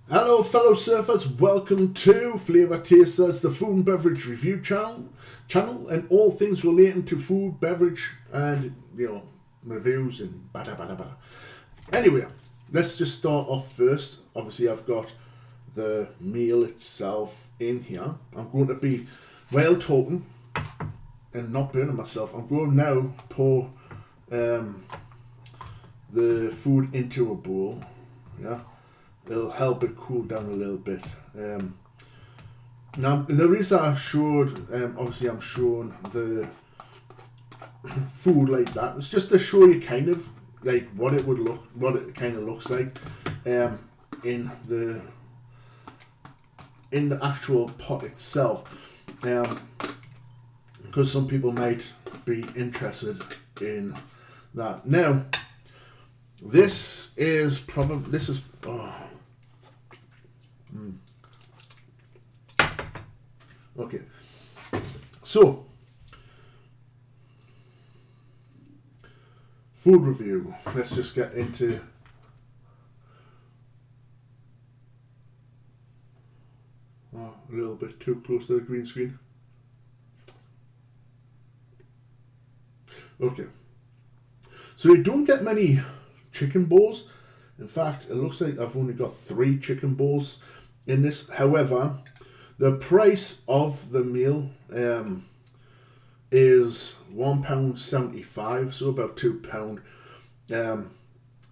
Hello fellow surfers, welcome to Flavour Tasters, the food and beverage review channel and all things relating to food, beverage and, reviews and bada. Anyway, let's just start off first. Obviously I've got the meal itself in here. I'm going to be, while talking and not burning myself, I'm going now pour the food into a bowl, yeah. It'll help it cool down a little bit. Now, the reason I showed, obviously I'm showing the food like that, it's just to show you kind of like what it kind of looks like in the actual pot itself. Because some people might be interested in that. Now, this is. Okay, so food review. Let's just get into a little bit too close to the green screen. Okay, so you don't get many chicken balls. In fact, it looks like I've only got 3 chicken balls in this. However, the price of the meal is £1.75, so about £2. And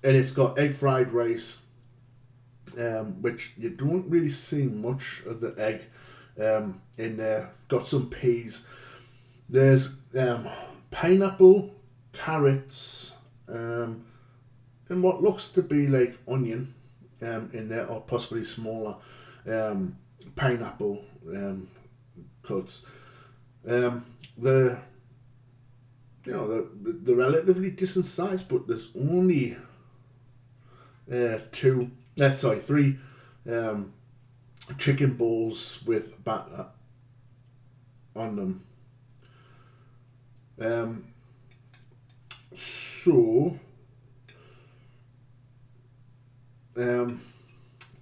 it's got egg fried rice, which you don't really see much of the egg in there. Got some peas. There's pineapple, carrots, and what looks to be like onion in there, or possibly smaller pineapple cuts. The relatively decent size, but there's only 3 chicken balls with batter on them.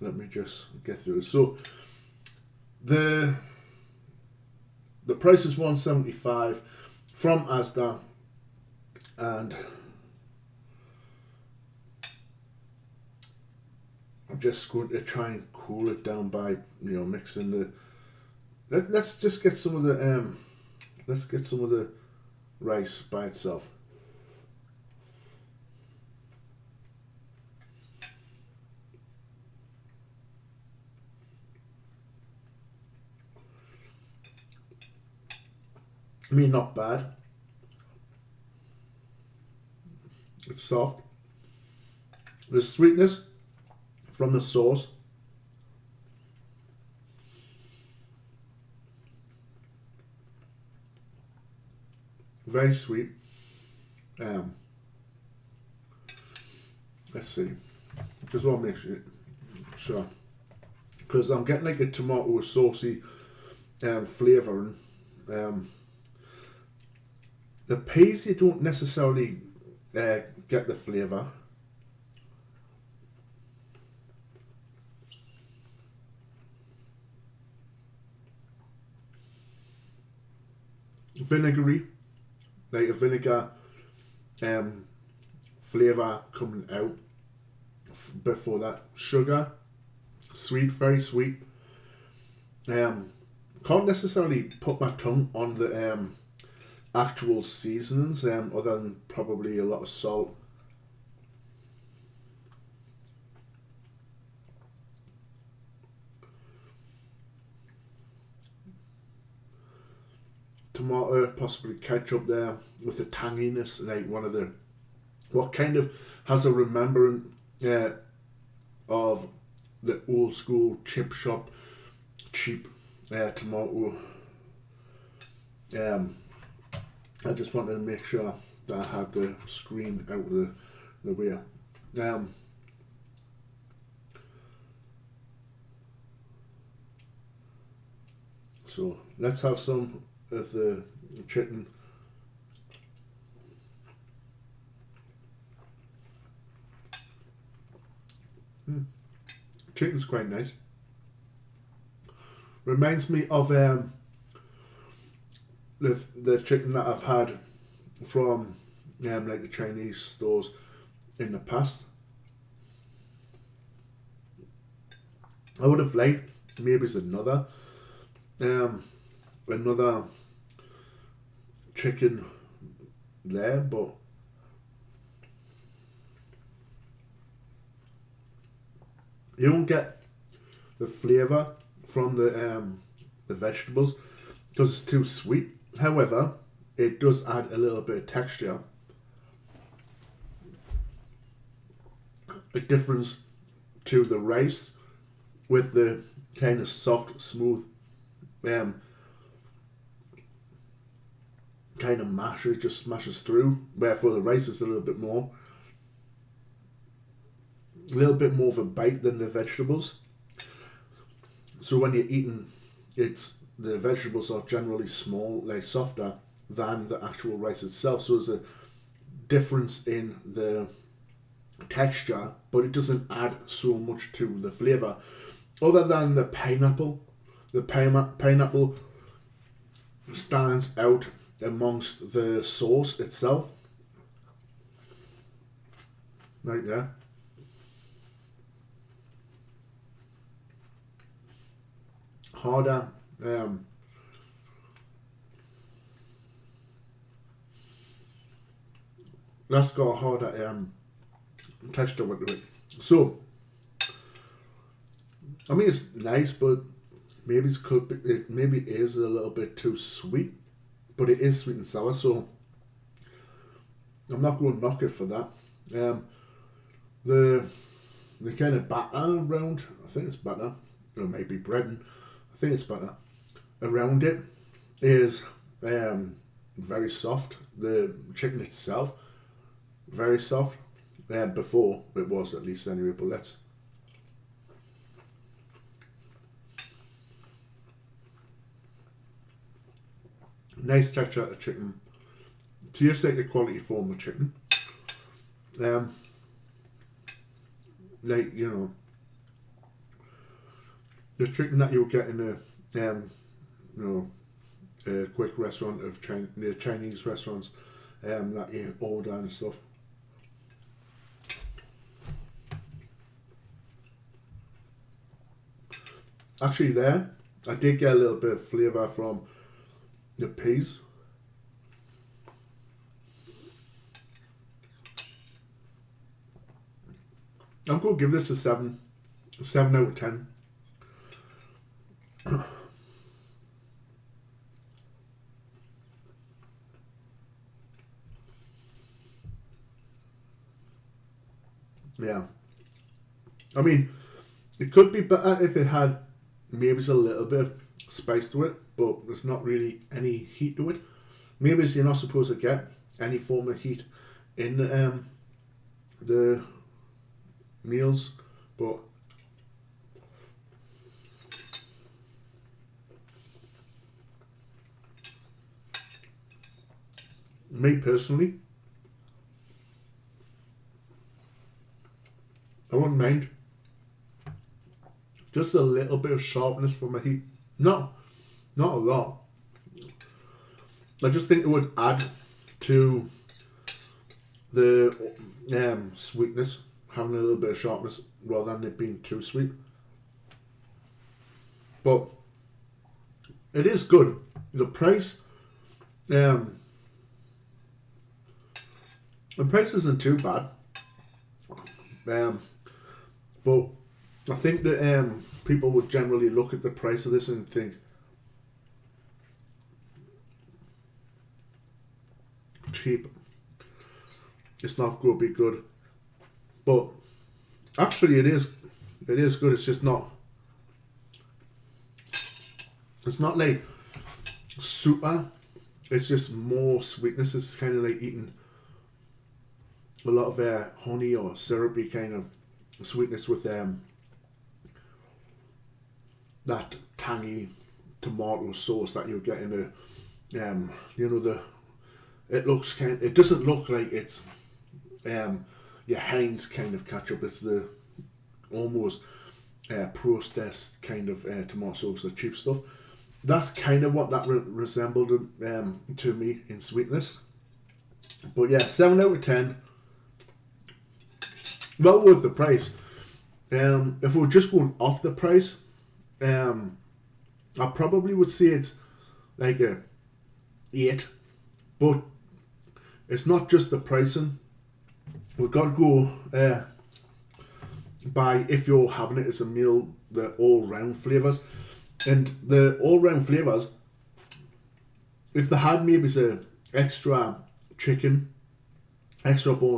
Let me just get through this. So the price is $1.75 from ASDA, and I'm just going to try and cool it down by mixing the. Let's just get some of the rice by itself. I mean, not bad. It's soft. The sweetness from the sauce. Very sweet. Let's see. Just want to make sure. Because I'm getting like a tomato saucy flavour. The peas, you don't necessarily get the flavour. Vinegary, like a vinegar flavour coming out before that. Sugar, sweet, very sweet. Can't necessarily put my tongue on the actual seasonings, other than probably a lot of salt. Tomato, possibly ketchup there with the tanginess, like what kind of has a remembrance of the old school chip shop cheap tomato. I just wanted to make sure that I had the screen out of the way. So let's have some of the chicken. Chicken's quite nice. Reminds me of the chicken that I've had from like the Chinese stores in the past. I would have liked maybe it's another chicken there, but you don't get the flavour from the vegetables because it's too sweet. However, it does add a little bit of texture, a difference to the rice with the kind of soft, smooth kind of mash. It just smashes through, wherefore the rice is a little bit more of a bite than the vegetables. So when you're eating, the vegetables are generally small, like softer than the actual rice itself. So there's a difference in the texture, but it doesn't add so much to the flavour. Other than the pineapple, pineapple stands out amongst the sauce itself. Right there. Harder. That's got a harder texture with it. So, I mean, it's nice, but maybe maybe it is a little bit too sweet. But it is sweet and sour, so I'm not going to knock it for that. The kind of batter around, I think it's batter, or maybe breading, I think it's batter, around it is very soft. The chicken itself, very soft. Before it was, at least anyway, but let's... Nice texture of the chicken. Tastes like the quality form of chicken. Like, you know, the chicken that you'll get in a quick restaurant of the Chinese restaurants that you order and stuff. Actually there, I did get a little bit of flavour from the peas. I'm going to give this a 7 out of 10. Yeah. I mean, it could be better if it had maybe a little bit of spice to it, but there's not really any heat to it. Maybe you're not supposed to get any form of heat in the meals, but me personally, I wouldn't mind just a little bit of sharpness from the heat. Not a lot. I just think it would add to the sweetness, having a little bit of sharpness rather than it being too sweet. But it is good. The price, the price isn't too bad. But I think that people would generally look at the price of this and think, cheap, it's not going to be good. But actually it is good. It's just not, it's not like super, it's just more sweetness. It's kind of like eating a lot of honey or syrupy kind of sweetness with that tangy tomato sauce that you get in the it doesn't look like it's your Heinz kind of ketchup. It's the almost processed kind of tomato sauce, the cheap stuff. That's kind of what that resembled to me in sweetness. But yeah, 7 out of 10. Well worth the price. If we're just going off the price, I probably would say it's like a 8. But it's not just the pricing. We've got to go by, if you're having it as a meal, the all-round flavours. And the all-round flavours, if they had maybe say extra bone of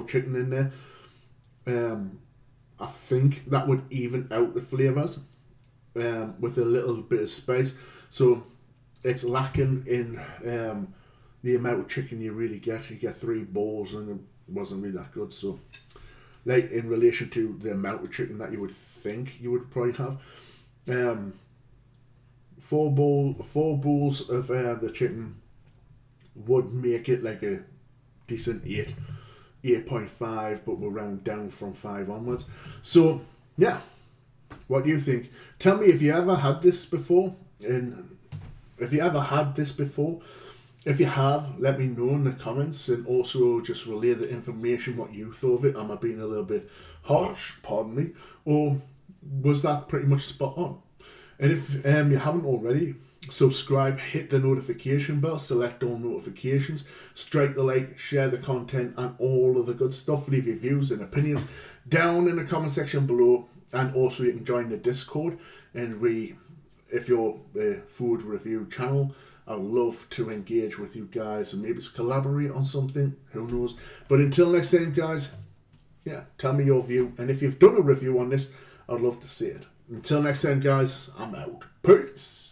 chicken in there, I think that would even out the flavours with a little bit of spice. So it's lacking in the amount of chicken you really get. You get 3 bowls and it wasn't really that good. So, like, in relation to the amount of chicken that you would think you would probably have, 4 bowls of the chicken would make it like a decent 8.5, but we'll round down from 5 onwards. So yeah, what do you think? Tell me if you ever had this before, if you have, let me know in the comments, and also just relay the information, what you thought of it. Am I being a little bit harsh, pardon me, or was that pretty much spot on? And if you haven't already, subscribe, hit the notification bell, select all notifications, strike the like, share the content, and all of the good stuff. Leave your views and opinions down in the comment section below, and also you can join the Discord. And if you're a food review channel, I'd love to engage with you guys and maybe collaborate on something, who knows. But until next time, guys, yeah, tell me your view, and if you've done a review on this, I'd love to see it. Until next time, guys, I'm out. Peace.